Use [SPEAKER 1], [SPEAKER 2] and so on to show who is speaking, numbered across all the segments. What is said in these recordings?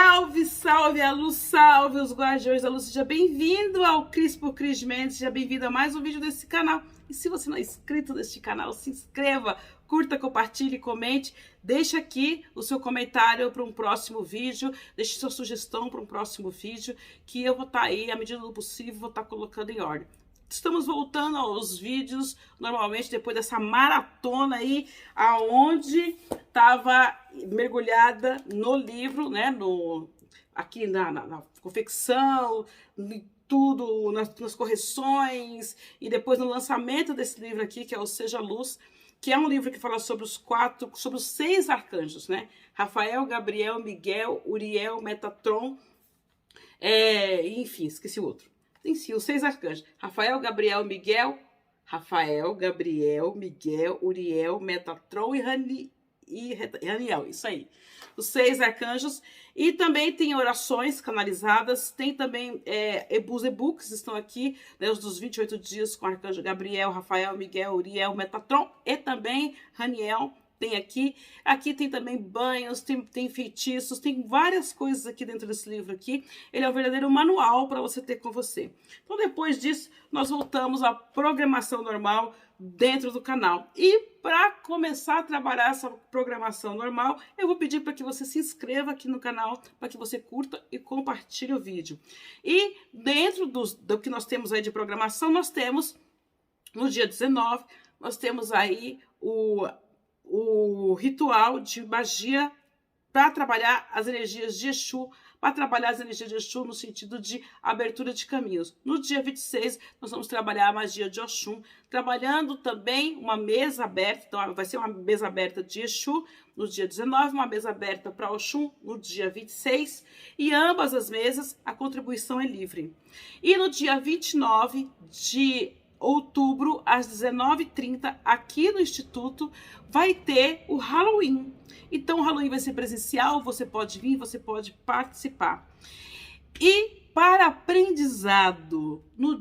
[SPEAKER 1] Salve, salve a luz, salve os guardiões da luz. Seja bem-vindo ao Cris por Cris Mendes, seja bem-vindo a mais um vídeo desse canal. E se você não é inscrito neste canal, se inscreva, curta, compartilhe, comente. Deixa aqui o seu comentário para um próximo vídeo, deixe sua sugestão para um próximo vídeo, que eu vou estar aí, à medida do possível, vou estar colocando em ordem. Estamos voltando aos vídeos, normalmente depois dessa maratona aí, aonde estava mergulhada no livro, né, aqui na confecção, em tudo, nas correções, e depois no lançamento desse livro aqui, que é o Seja Luz, que é um livro que fala sobre os 6 arcanjos, né? Rafael, Gabriel, Miguel, Uriel, Metatron, enfim, esqueci o outro. Em si, os 6 arcanjos. Rafael, Gabriel, Miguel, Uriel, Metatron e Raniel. Isso aí. Os 6 arcanjos. E também tem orações canalizadas. Tem também os e-books estão aqui, né, os dos 28 dias com o arcanjo Gabriel, Rafael, Miguel, Uriel, Metatron e também Raniel. Tem aqui tem também banhos, tem feitiços, tem várias coisas aqui dentro desse livro aqui. Ele é um verdadeiro manual para você ter com você. Então, depois disso, nós voltamos à programação normal dentro do canal. E para começar a trabalhar essa programação normal, eu vou pedir para que você se inscreva aqui no canal, para que você curta e compartilhe o vídeo. E dentro do que nós temos aí de programação, nós temos, no dia 19, nós temos aí o ritual de magia para trabalhar as energias de Exu, para trabalhar as energias de Exu no sentido de abertura de caminhos. No dia 26, nós vamos trabalhar a magia de Oxum, trabalhando também uma mesa aberta, então vai ser uma mesa aberta de Exu no dia 19, uma mesa aberta para Oxum no dia 26, e ambas as mesas a contribuição é livre. E no dia 29 de outubro, às 19h30, aqui no Instituto, vai ter o Halloween. Então, o Halloween vai ser presencial, você pode vir, você pode participar. E para aprendizado, no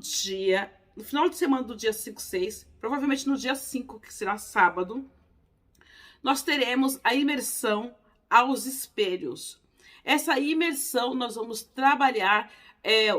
[SPEAKER 1] final de semana do dia 5, 6, provavelmente no dia 5, que será sábado, nós teremos a imersão aos espelhos. Essa imersão nós vamos trabalhar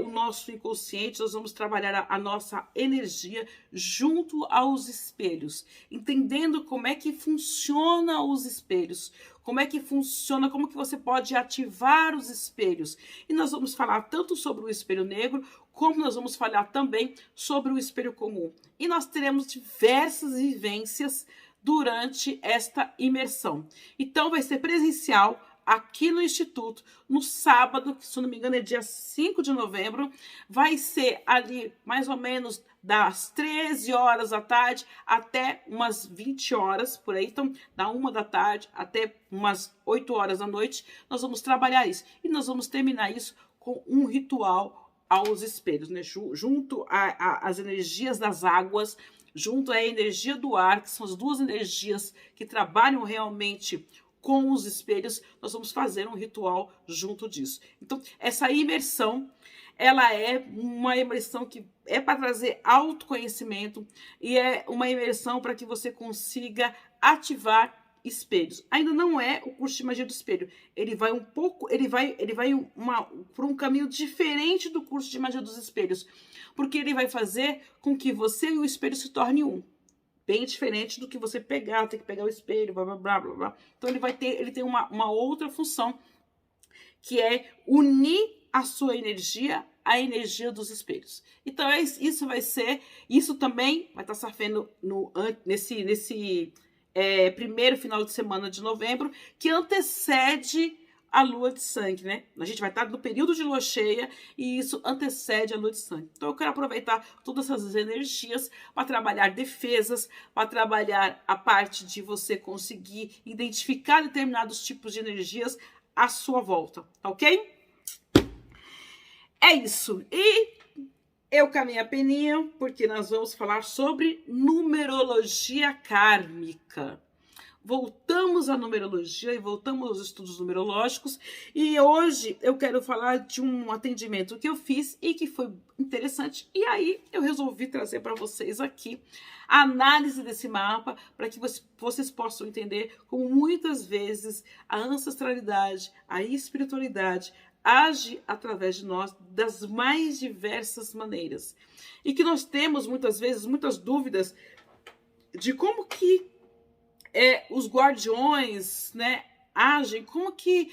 [SPEAKER 1] o nosso inconsciente, nós vamos trabalhar a nossa energia junto aos espelhos, entendendo como é que funciona os espelhos, como é que funciona, como que você pode ativar os espelhos. E nós vamos falar tanto sobre o espelho negro, como nós vamos falar também sobre o espelho comum. E nós teremos diversas vivências durante esta imersão. Então vai ser presencial, aqui no Instituto, no sábado, que se não me engano é dia 5 de novembro, vai ser ali mais ou menos das 13 horas da tarde até umas 20 horas, por aí, então da 1 da tarde até umas 8 horas da noite, nós vamos trabalhar isso. E nós vamos terminar isso com um ritual aos espelhos, né? Junto às energias das águas, junto à energia do ar, que são as duas energias que trabalham realmente com os espelhos, nós vamos fazer um ritual junto disso. Então, essa imersão, ela é uma imersão que é para trazer autoconhecimento e é uma imersão para que você consiga ativar espelhos. Ainda não é o curso de magia do espelho. Ele vai por um caminho diferente do curso de magia dos espelhos, porque ele vai fazer com que você e o espelho se tornem um. Bem diferente do que você tem que pegar o espelho, blá, blá, blá, blá, blá. Então ele tem uma outra função, que é unir a sua energia à energia dos espelhos. Então isso também vai estar safando nesse primeiro final de semana de novembro, que antecede a lua de sangue, né? A gente vai estar no período de lua cheia e isso antecede a lua de sangue. Então eu quero aproveitar todas essas energias para trabalhar defesas, para trabalhar a parte de você conseguir identificar determinados tipos de energias à sua volta, tá ok? É isso. E eu caminho a peninha porque nós vamos falar sobre numerologia kármica. voltamos à numerologia e voltamos aos estudos numerológicos. E hoje eu quero falar de um atendimento que eu fiz e que foi interessante. E aí eu resolvi trazer para vocês aqui a análise desse mapa para que vocês possam entender como muitas vezes a ancestralidade, a espiritualidade age através de nós das mais diversas maneiras. E que nós temos muitas vezes muitas dúvidas de como que os guardiões, né, agem, como que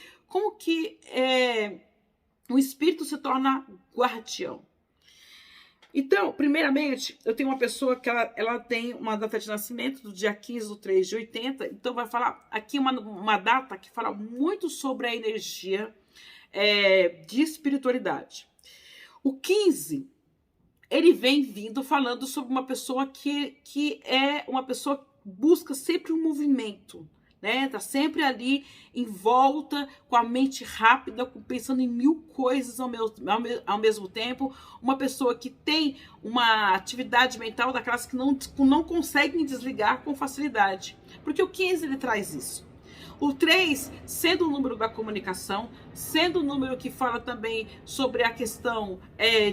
[SPEAKER 1] o espírito se torna guardião. Então, primeiramente, eu tenho uma pessoa que ela tem uma data de nascimento do dia 15/3/80, então vai falar aqui uma data que fala muito sobre a energia de espiritualidade. O 15, ele vem vindo falando sobre uma pessoa que é uma pessoa que busca sempre um movimento, né? Tá sempre ali em volta, com a mente rápida, pensando em mil coisas ao mesmo tempo. Uma pessoa que tem uma atividade mental daquelas que não conseguem desligar com facilidade. Porque o 15 ele traz isso. O 3, sendo o número da comunicação, sendo o número que fala também sobre a questão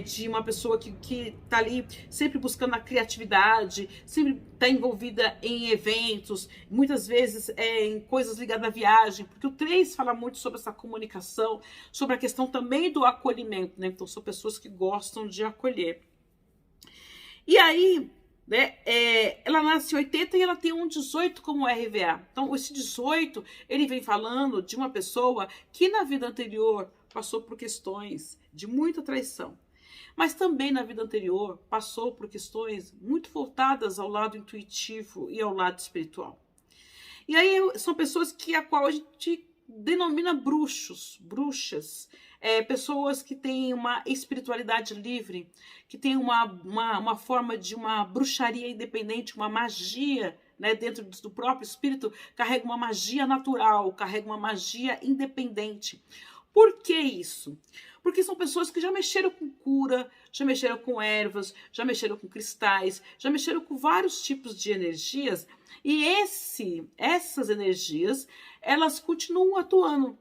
[SPEAKER 1] de uma pessoa que está ali sempre buscando a criatividade, sempre está envolvida em eventos, muitas vezes em coisas ligadas à viagem, porque o 3 fala muito sobre essa comunicação, sobre a questão também do acolhimento, né? Então são pessoas que gostam de acolher. E aí, né, ela nasce em 80 e ela tem um 18 como RVA. Então, esse 18, ele vem falando de uma pessoa que na vida anterior passou por questões de muita traição. Mas também na vida anterior passou por questões muito voltadas ao lado intuitivo e ao lado espiritual. E aí são pessoas a qual a gente denomina bruxas, pessoas que têm uma espiritualidade livre, que têm uma forma de uma bruxaria independente, uma magia, né, dentro do próprio espírito, carrega uma magia natural, carrega uma magia independente. Por que isso? Porque são pessoas que já mexeram com cura, já mexeram com ervas, já mexeram com cristais, já mexeram com vários tipos de energias, e essas energias, elas continuam atuando,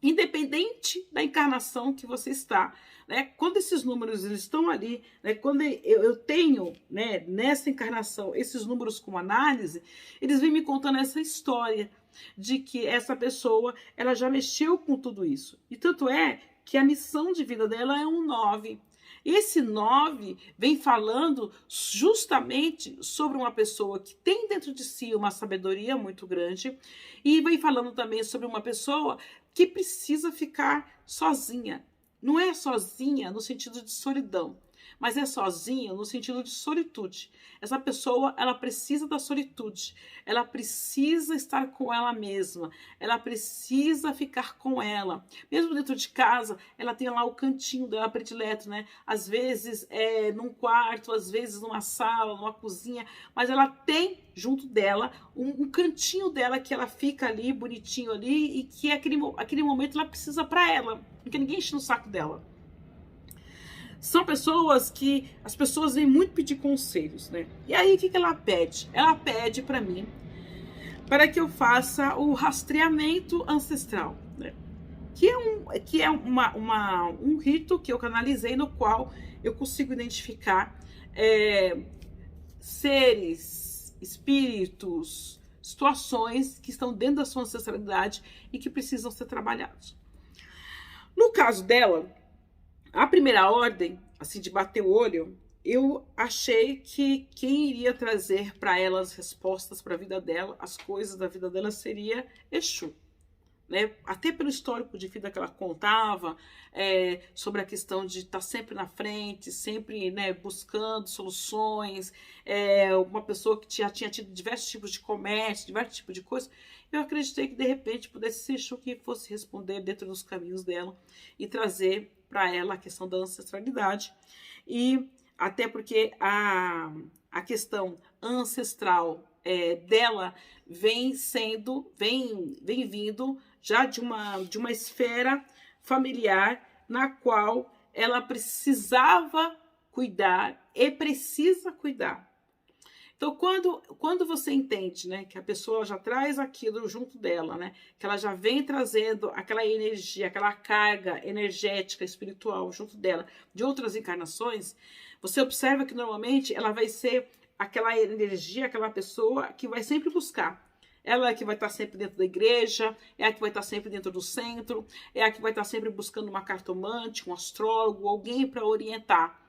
[SPEAKER 1] independente da encarnação que você está, né? Quando esses números eles estão ali, né? Quando eu tenho, né, nessa encarnação esses números com análise, eles vêm me contando essa história de que essa pessoa ela já mexeu com tudo isso. E tanto é que a missão de vida dela é um 9. Esse 9 vem falando justamente sobre uma pessoa que tem dentro de si uma sabedoria muito grande e vem falando também sobre uma pessoa que precisa ficar sozinha. Não é sozinha no sentido de solidão, mas é sozinha no sentido de solitude. Essa pessoa, ela precisa da solitude, ela precisa estar com ela mesma, ela precisa ficar com ela. Mesmo dentro de casa, ela tem lá o cantinho dela predileto, né? Às vezes num quarto, às vezes numa sala, numa cozinha, mas ela tem junto dela um cantinho dela que ela fica ali, bonitinho ali, e que aquele momento ela precisa para ela, porque ninguém enche no saco dela. São pessoas que as pessoas vêm muito pedir conselhos, né? E aí o que ela pede? Ela pede para mim para que eu faça o rastreamento ancestral, né? Que é um rito que eu canalizei, no qual eu consigo identificar seres, espíritos, situações que estão dentro da sua ancestralidade e que precisam ser trabalhados. No caso dela, a primeira ordem, assim, de bater o olho, eu achei que quem iria trazer para ela as respostas para a vida dela, as coisas da vida dela, seria Exu. Né? Até pelo histórico de vida que ela contava, sobre a questão de estar sempre na frente, sempre, né, buscando soluções, uma pessoa que já tinha tido diversos tipos de comércio, diversos tipos de coisas. Eu acreditei que de repente pudesse ser Exu que fosse responder dentro dos caminhos dela e trazer para ela a questão da ancestralidade. E até porque a questão ancestral dela vem vindo já de uma esfera familiar na qual ela precisava cuidar e precisa cuidar. Então, quando você entende, né, que a pessoa já traz aquilo junto dela, né, que ela já vem trazendo aquela energia, aquela carga energética, espiritual junto dela de outras encarnações, você observa que normalmente ela vai ser aquela energia, aquela pessoa que vai sempre buscar. Ela é que vai estar sempre dentro da igreja, é a que vai estar sempre dentro do centro, é a que vai estar sempre buscando uma cartomante, um astrólogo, alguém para orientar.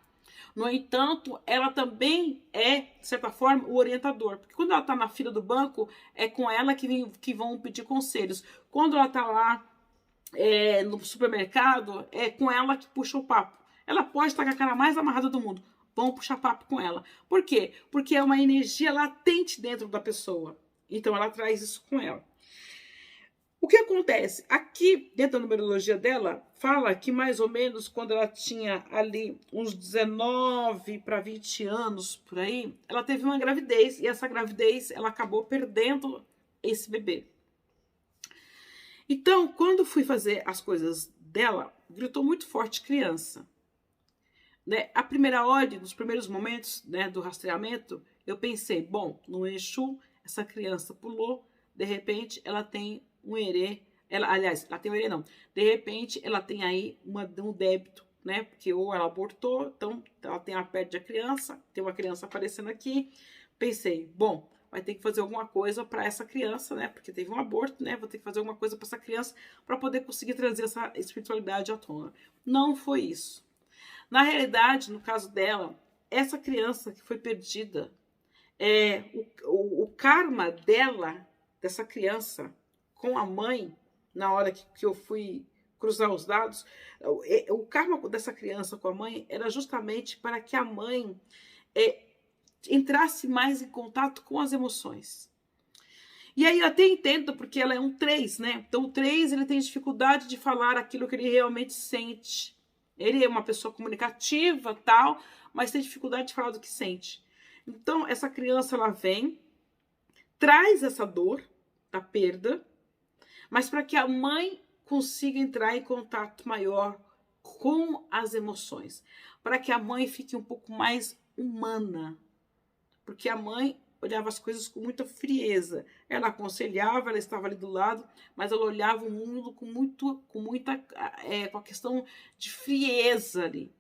[SPEAKER 1] No entanto, ela também é, de certa forma, o orientador. Porque quando ela está na fila do banco, é com ela que vão pedir conselhos. Quando ela está lá no supermercado, é com ela que puxa o papo. Ela pode estar com a cara mais amarrada do mundo. Vão puxar papo com ela. Por quê? Porque é uma energia latente dentro da pessoa. Então, ela traz isso com ela. O que acontece? Aqui, dentro da numerologia dela, fala que mais ou menos quando ela tinha ali uns 19 para 20 anos, por aí, ela teve uma gravidez. E essa gravidez, ela acabou perdendo esse bebê. Então, quando fui fazer as coisas dela, gritou muito forte criança. Né? A primeira ordem, nos primeiros momentos, né, do rastreamento, eu pensei, bom, no Exu, essa criança pulou, de repente ela tem um herê, aliás, ela tem um herê não, de repente ela tem aí um débito, né, porque ou ela abortou, então ela tem a perda da criança, tem uma criança aparecendo aqui, pensei, bom, vai ter que fazer alguma coisa para essa criança, né, porque teve um aborto, né, vou ter que fazer alguma coisa para essa criança para poder conseguir trazer essa espiritualidade à tona. Não foi isso. Na realidade, no caso dela, essa criança que foi perdida, o karma dela, dessa criança, com a mãe, na hora que eu fui cruzar os dados, o karma dessa criança com a mãe era justamente para que a mãe entrasse mais em contato com as emoções. E aí eu até entendo, porque ela é um 3, né? Então o 3, ele tem dificuldade de falar aquilo que ele realmente sente. Ele é uma pessoa comunicativa, tal, mas tem dificuldade de falar do que sente. Então essa criança, ela vem, traz essa dor da perda, mas para que a mãe consiga entrar em contato maior com as emoções, para que a mãe fique um pouco mais humana, porque a mãe olhava as coisas com muita frieza, ela aconselhava, ela estava ali do lado, mas ela olhava o mundo com a questão de frieza ali.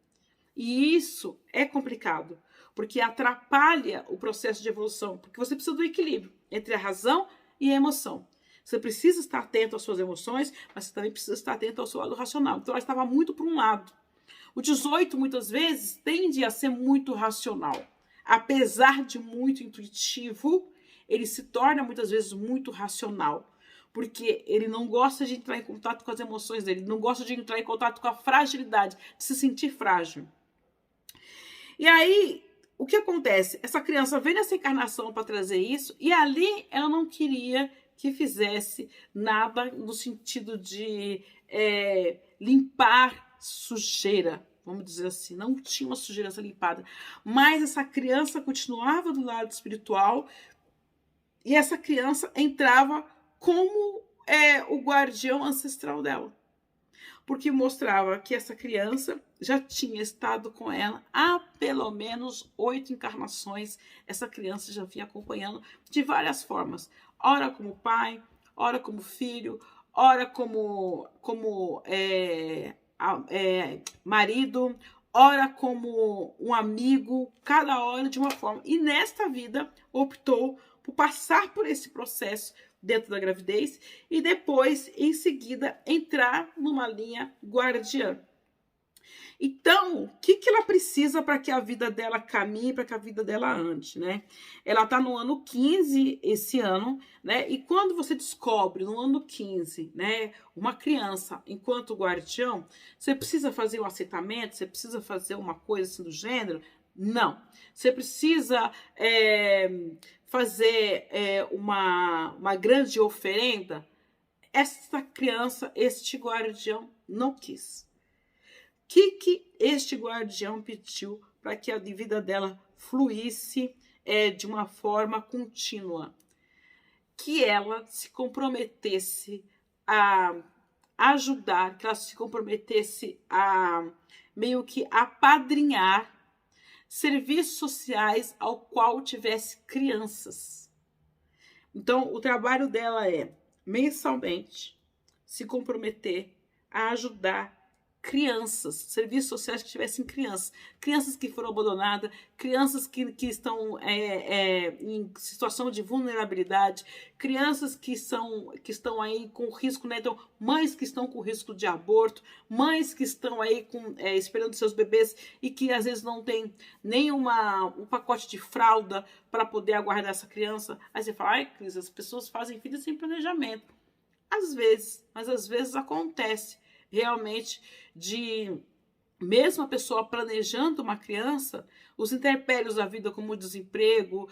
[SPEAKER 1] E isso é complicado, porque atrapalha o processo de evolução, porque você precisa do equilíbrio entre a razão e a emoção. Você precisa estar atento às suas emoções, mas você também precisa estar atento ao seu lado racional. Então ela estava muito para um lado. O 18, muitas vezes, tende a ser muito racional. Apesar de muito intuitivo, ele se torna muitas vezes muito racional. Porque ele não gosta de entrar em contato com as emoções dele, não gosta de entrar em contato com a fragilidade, de se sentir frágil. E aí, o que acontece? Essa criança vem nessa encarnação para trazer isso, e ali ela não queria que fizesse nada no sentido de limpar sujeira, vamos dizer assim. Não tinha uma sujeira limpada, mas essa criança continuava do lado espiritual, e essa criança entrava como o guardião ancestral dela, porque mostrava que essa criança já tinha estado com ela há pelo menos 8 encarnações. Essa criança já vinha acompanhando de várias formas. Ora como pai, ora como filho, ora como marido, ora como um amigo, cada hora de uma forma. E nesta vida optou por passar por esse processo dentro da gravidez e depois, em seguida, entrar numa linha guardiã. Então, o que ela precisa para que a vida dela caminhe, para que a vida dela ande, né? Ela está no ano 15 esse ano, né? E quando você descobre no ano 15, né, uma criança enquanto guardião, você precisa fazer um aceitamento, você precisa fazer uma coisa assim do gênero? Não. Você precisa fazer uma grande oferenda? Essa criança, este guardião, não quis. O que este guardião pediu para que a vida dela fluísse de uma forma contínua? Que ela se comprometesse a ajudar, que ela se comprometesse a meio que apadrinhar serviços sociais ao qual tivesse crianças. Então, o trabalho dela é, mensalmente, se comprometer a ajudar crianças, serviços sociais que tivessem crianças, crianças que foram abandonadas, crianças que estão em situação de vulnerabilidade, crianças que estão aí com risco, né? Então, mães que estão com risco de aborto, mães que estão aí esperando seus bebês e que às vezes não tem nem um pacote de fralda para poder aguardar essa criança. Aí você fala, ai, Cris, as pessoas fazem filhos sem planejamento. Às vezes, mas às vezes acontece realmente de, mesmo a pessoa planejando uma criança, os intempéries da vida, como o desemprego,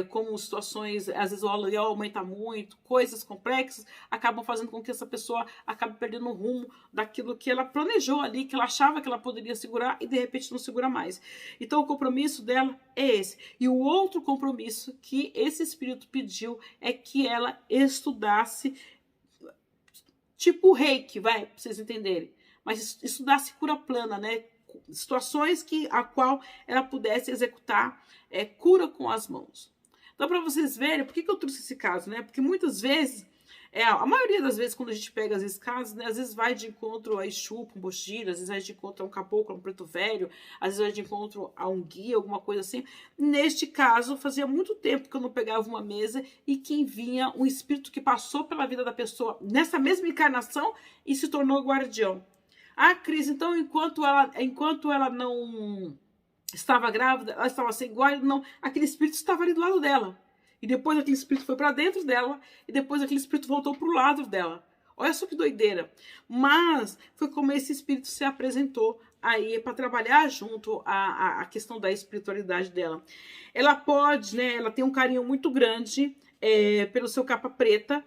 [SPEAKER 1] como situações, às vezes o aluguel aumenta muito, coisas complexas, acabam fazendo com que essa pessoa acabe perdendo o rumo daquilo que ela planejou ali, que ela achava que ela poderia segurar e de repente não segura mais. Então o compromisso dela é esse. E o outro compromisso que esse espírito pediu é que ela estudasse, tipo reiki, vai, pra vocês entenderem. Mas estudasse cura plana, né? Situações a qual ela pudesse executar cura com as mãos. Então, para vocês verem, por que eu trouxe esse caso, né? Porque muitas vezes, a maioria das vezes, quando a gente pega esses casos, né, às vezes vai de encontro a Exu, Pombogira, às vezes vai de encontro a um caboclo, a um preto velho, às vezes vai de encontro a um guia, alguma coisa assim. Neste caso, fazia muito tempo que eu não pegava uma mesa e que vinha um espírito que passou pela vida da pessoa nessa mesma encarnação e se tornou guardião. Ah, Cris, então enquanto ela não estava grávida, ela estava sem guarda, não, aquele espírito estava ali do lado dela. E depois aquele espírito foi para dentro dela, e depois aquele espírito voltou para o lado dela. Olha só que doideira. Mas foi como esse espírito se apresentou aí para trabalhar junto à questão da espiritualidade dela. Ela pode, né, ela tem um carinho muito grande pelo seu capa preta.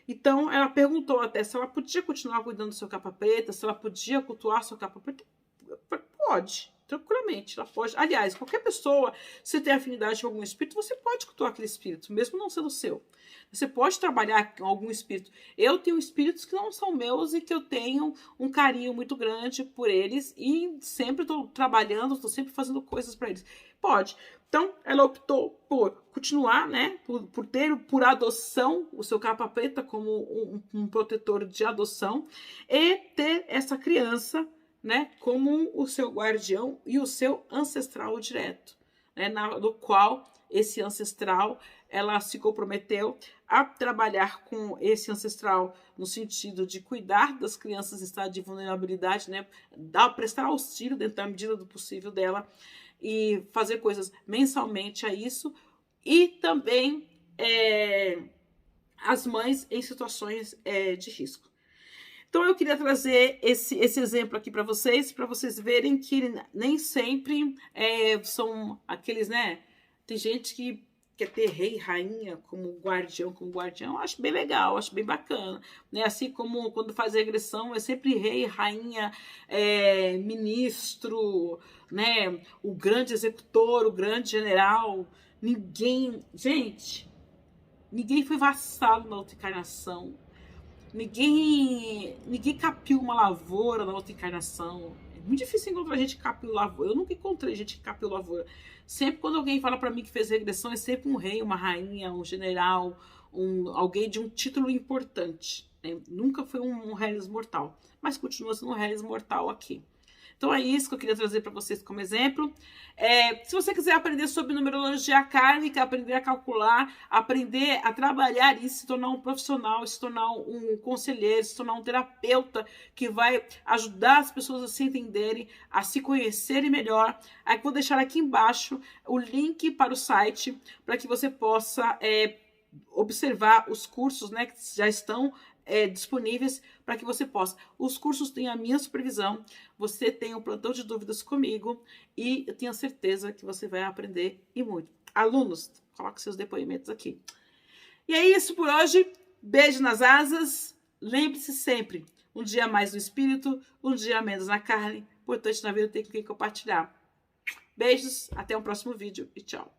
[SPEAKER 1] Então, ela perguntou até se ela podia continuar cuidando do seu capa preta, se ela podia cultuar seu capa preta. Pode, tranquilamente, ela pode. Aliás, qualquer pessoa, se tem afinidade com algum espírito, você pode cultuar aquele espírito, mesmo não sendo seu. Você pode trabalhar com algum espírito. Eu tenho espíritos que não são meus e que eu tenho um carinho muito grande por eles e sempre estou trabalhando, estou sempre fazendo coisas para eles. Pode. Então, ela optou por continuar, né, por ter por adoção o seu capa preta como um protetor de adoção e ter essa criança, né, como o seu guardião e o seu ancestral direto, né, no qual esse ancestral, ela se comprometeu a trabalhar com esse ancestral no sentido de cuidar das crianças em estado de vulnerabilidade, né, prestar auxílio dentro da medida do possível dela e fazer coisas mensalmente a isso, e também as mães em situações de risco. Então eu queria trazer esse exemplo aqui para vocês verem que nem sempre são aqueles, né? Tem gente que quer ter rei e rainha como guardião, eu acho bem legal, acho bem bacana, né? Assim como quando faz regressão, é sempre rei, rainha, ministro, né? O grande executor, o grande general. Gente, ninguém foi vassalo na outra encarnação. Ninguém capiu uma lavoura na outra encarnação. É muito difícil encontrar gente que capiu lavoura. Eu nunca encontrei gente que capiu lavoura. Sempre quando alguém fala para mim que fez regressão, é sempre um rei, uma rainha, um general, alguém de um título importante, né? Nunca foi um Hellis mortal, mas continua sendo um Hellis mortal aqui. Então é isso que eu queria trazer para vocês como exemplo. Se você quiser aprender sobre numerologia kármica, aprender a calcular, aprender a trabalhar e se tornar um profissional, se tornar um conselheiro, se tornar um terapeuta que vai ajudar as pessoas a se entenderem, a se conhecerem melhor, aí vou deixar aqui embaixo o link para o site para que você possa observar os cursos, né, que já estão disponíveis para que você possa. Os cursos têm a minha supervisão, você tem um plantão de dúvidas comigo e eu tenho certeza que você vai aprender e muito. Alunos, coloque seus depoimentos aqui. E é isso por hoje. Beijo nas asas. Lembre-se sempre, um dia mais no espírito, um dia menos na carne. Importante na vida ter com quem compartilhar. Beijos, até o próximo vídeo e tchau.